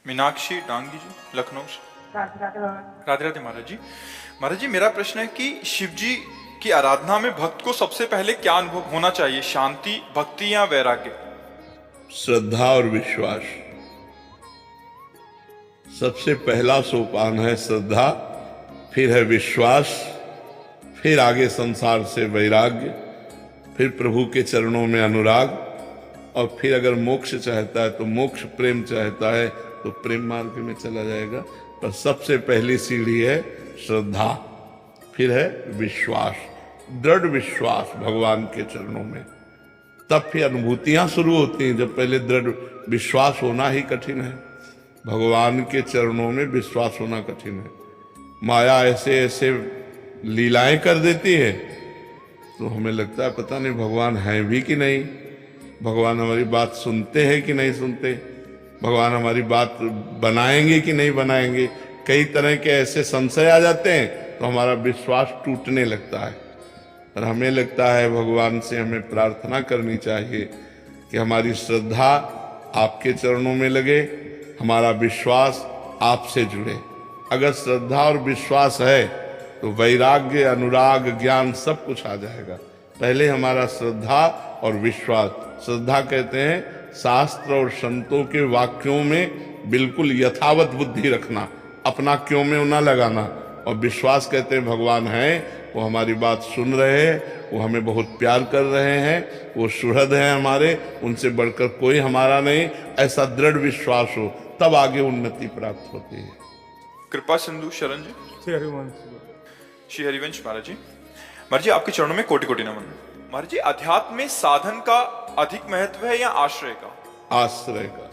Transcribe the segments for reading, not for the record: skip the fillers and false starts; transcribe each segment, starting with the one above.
मीनाक्षी डांगी जी, लखनऊ से। राधे राधे महाराज जी। महाराज जी, मेरा प्रश्न है कि शिव जी की आराधना में भक्त को सबसे पहले क्या अनुभव होना चाहिए, शांति, भक्ति या वैराग्य? श्रद्धा और विश्वास। सबसे पहला सोपान है श्रद्धा, फिर है विश्वास, फिर आगे संसार से वैराग्य, फिर प्रभु के चरणों में अनुराग, और फिर अगर मोक्ष चाहता है तो मोक्ष, प्रेम चाहता है तो प्रेम मार्ग में चला जाएगा। पर सबसे पहली सीढ़ी है श्रद्धा, फिर है विश्वास, दृढ़ विश्वास भगवान के चरणों में। तब फिर अनुभूतियां शुरू होती हैं। जब पहले दृढ़ विश्वास होना ही कठिन है, भगवान के चरणों में विश्वास होना कठिन है। माया ऐसे ऐसे लीलाएं कर देती है तो हमें लगता है पता नहीं भगवान है भी कि नहीं, भगवान हमारी बात सुनते हैं कि नहीं सुनते, भगवान हमारी बात बनाएंगे कि नहीं बनाएंगे। कई तरह के ऐसे संशय आ जाते हैं तो हमारा विश्वास टूटने लगता है। और हमें लगता है भगवान से हमें प्रार्थना करनी चाहिए कि हमारी श्रद्धा आपके चरणों में लगे, हमारा विश्वास आपसे जुड़े। अगर श्रद्धा और विश्वास है तो वैराग्य, अनुराग, ज्ञान सब कुछ आ जाएगा। पहले हमारा श्रद्धा और विश्वास। श्रद्धा कहते हैं शास्त्र और संतों के वाक्यों में बिल्कुल यथावत बुद्धि रखना, अपना क्यों में ना लगाना। और विश्वास कहते हैं भगवान हैं, वो हमारी बात सुन रहे हैं, वो हमें बहुत प्यार कर रहे हैं, वो सुहृद हैं हमारे, उनसे बढ़कर कोई हमारा नहीं। ऐसा दृढ़ विश्वास हो तब आगे उन्नति प्राप्त होती है। कृपा सिंधु शरण जी, श्री हरिवंश महाराज जी। महाराज जी, आपके चरणों में कोटि कोटि नमन। महाराज जी, अध्यात्म में साधन का अधिक महत्व है या आश्रय का? आश्रय का।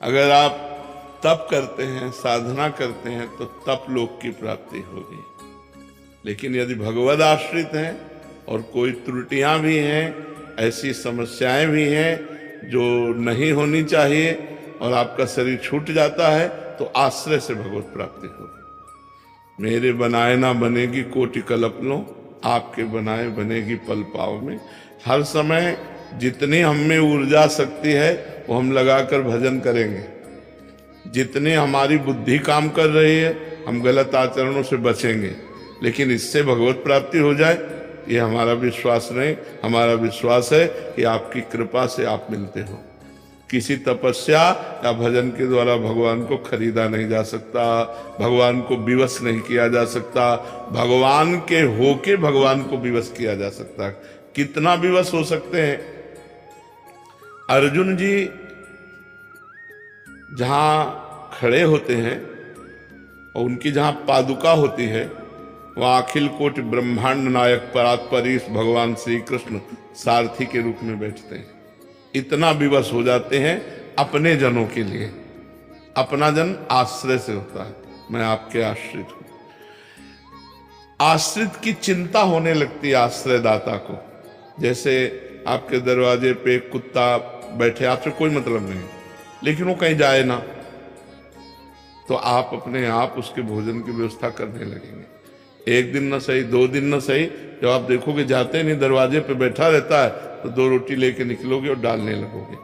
अगर आप तप करते हैं, साधना करते हैं तो तप लोक की प्राप्ति होगी। लेकिन यदि भगवद आश्रित हैं और कोई त्रुटियां भी हैं, ऐसी समस्याएं भी हैं जो नहीं होनी चाहिए और आपका शरीर छूट जाता है, तो आश्रय से भगवत प्राप्ति होगी। मेरे बनाए ना बनेगी कोटि कल्पनो, आपके बनाए बनेगी पल पाव में। हर समय जितनी हम में ऊर्जा शक्ति है वो हम लगाकर भजन करेंगे। जितनी हमारी बुद्धि काम कर रही है हम गलत आचरणों से बचेंगे। लेकिन इससे भगवत प्राप्ति हो जाए ये हमारा विश्वास नहीं। हमारा विश्वास है कि आपकी कृपा से आप मिलते हो। किसी तपस्या या भजन के द्वारा भगवान को खरीदा नहीं जा सकता, भगवान को विवश नहीं किया जा सकता। भगवान के होके भगवान को विवश किया जा सकता। कितना विवश हो सकते हैं? अर्जुन जी जहां खड़े होते हैं और उनकी जहां पादुका होती है वह अखिल कोटि ब्रह्मांड नायक परात्परीश भगवान श्री कृष्ण सारथी के रूप में बैठते हैं। इतना विवश हो जाते हैं अपने जनों के लिए। अपना जन आश्रय से होता है, मैं आपके आश्रित हूं। आश्रित की चिंता होने लगती है आश्रयदाता को। जैसे आपके दरवाजे पे एक कुत्ता बैठे, आपसे कोई मतलब नहीं, लेकिन वो कहीं जाए ना, तो आप अपने आप उसके भोजन की व्यवस्था करने लगेंगे। एक दिन न सही, 2 दिन न सही, जब आप देखोगे जाते नहीं, दरवाजे पे बैठा रहता है, तो 2 रोटी लेके निकलोगे और डालने लगोगे।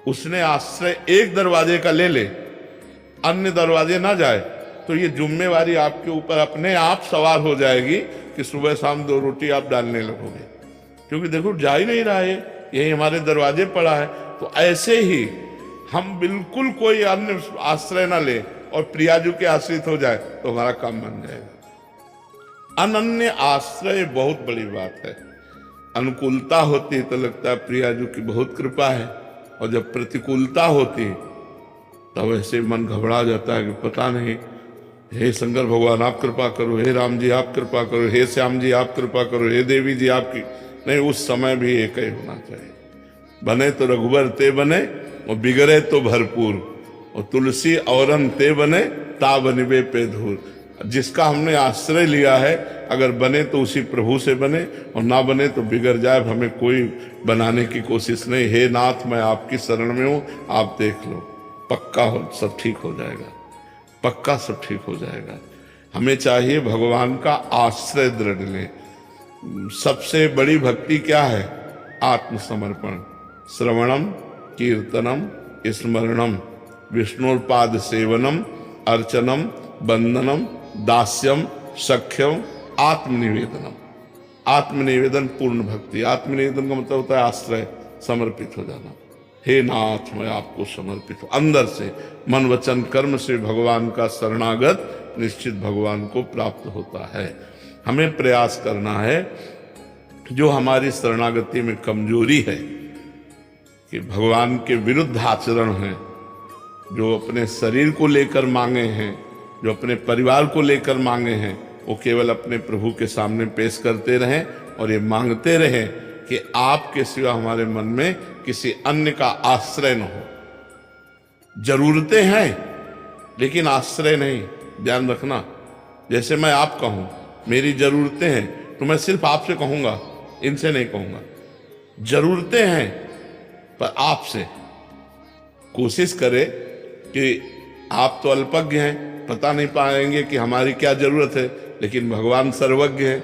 उसने आश्रय एक दरवाजे का ले ले, अन्य दरवाजे ना जाए, तो ये जिम्मेवारी आपके ऊपर अपने आप सवार हो जाएगी कि सुबह शाम 2 रोटी आप डालने लगोगे। क्योंकि देखो जा ही नहीं रहा है, यही हमारे दरवाजे पड़ा है। तो ऐसे ही हम बिल्कुल कोई अन्य आश्रय ना ले और प्रियाजू के आश्रित हो जाए तो हमारा काम बन जाएगा। अनन्य आश्रय बहुत बड़ी बात है। अनुकूलता होती है तो लगता है प्रियाजू की बहुत कृपा है, और जब प्रतिकूलता होती तब ऐसे मन घबरा जाता है कि पता नहीं, हे शंकर भगवान आप कृपा करो, हे राम जी आप कृपा करो, हे श्याम जी आप कृपा करो, हे देवी जी आपकी नहीं। उस समय भी एक ही होना चाहिए। बने तो रघुबर ते बने और बिगड़े तो भरपूर, और तुलसी औरन ते बने ता बनिबे पे धूर। जिसका हमने आश्रय लिया है अगर बने तो उसी प्रभु से बने, और ना बने तो बिगड़ जाए। हमें कोई बनाने की कोशिश नहीं। हे नाथ मैं आपकी शरण में हूं, आप देख लो, पक्का हो सब ठीक हो जाएगा, पक्का सब ठीक हो जाएगा। हमें चाहिए भगवान का आश्रय दृढ़ लें। सबसे बड़ी भक्ति क्या है? आत्मसमर्पण। श्रवणम कीर्तनम स्मरणम विष्णुपाद सेवनम अर्चनम बंदनम दास्यम सख्यम आत्मनिवेदनम। आत्मनिवेदन पूर्ण भक्ति। आत्मनिवेदन का मतलब होता है आश्रय, समर्पित हो जाना। हे नाथ मैं आपको समर्पित हूं, अंदर से मन वचन कर्म से भगवान का शरणागत निश्चित भगवान को प्राप्त होता है। हमें प्रयास करना है, जो हमारी शरणागति में कमजोरी है कि भगवान के विरुद्ध आचरण है, जो अपने शरीर को लेकर मांगे हैं, जो अपने परिवार को लेकर मांगे हैं, वो केवल अपने प्रभु के सामने पेश करते रहें और ये मांगते रहें कि आपके सिवा हमारे मन में किसी अन्य का आश्रय न हो। जरूरतें हैं लेकिन आश्रय नहीं, ध्यान रखना। जैसे मैं आपका हूं, मेरी जरूरतें हैं तो मैं सिर्फ आपसे कहूंगा, इनसे नहीं कहूंगा। जरूरतें हैं पर आपसे। कोशिश करें कि आप तो अल्पज्ञ हैं, पता नहीं पाएंगे कि हमारी क्या जरूरत है, लेकिन भगवान सर्वज्ञ हैं,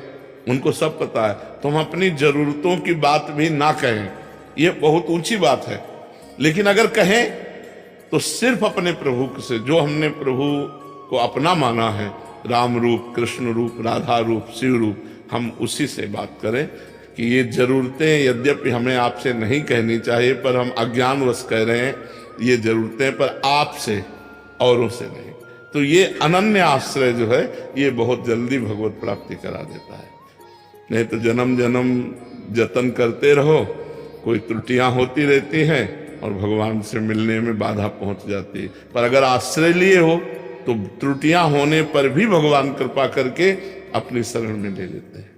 उनको सब पता है। तो हम अपनी जरूरतों की बात भी ना कहें, ये बहुत ऊंची बात है। लेकिन अगर कहें तो सिर्फ अपने प्रभु से, जो हमने प्रभु को अपना माना है, राम रूप, कृष्ण रूप, राधा रूप, शिव रूप, हम उसी से बात करें कि ये जरूरतें यद्यपि हमें आपसे नहीं कहनी चाहिए, पर हम अज्ञानवश कह रहे हैं ये जरूरतें, पर आपसे, औरों से नहीं। तो ये अनन्य आश्रय जो है ये बहुत जल्दी भगवत प्राप्ति करा देता है। नहीं तो जन्म जन्म जतन करते रहो, कोई त्रुटियां होती रहती हैं और भगवान से मिलने में बाधा पहुंच जाती है। पर अगर आश्रय लिए हो तो त्रुटियां होने पर भी भगवान कृपा करके अपनी शरण में ले लेते हैं।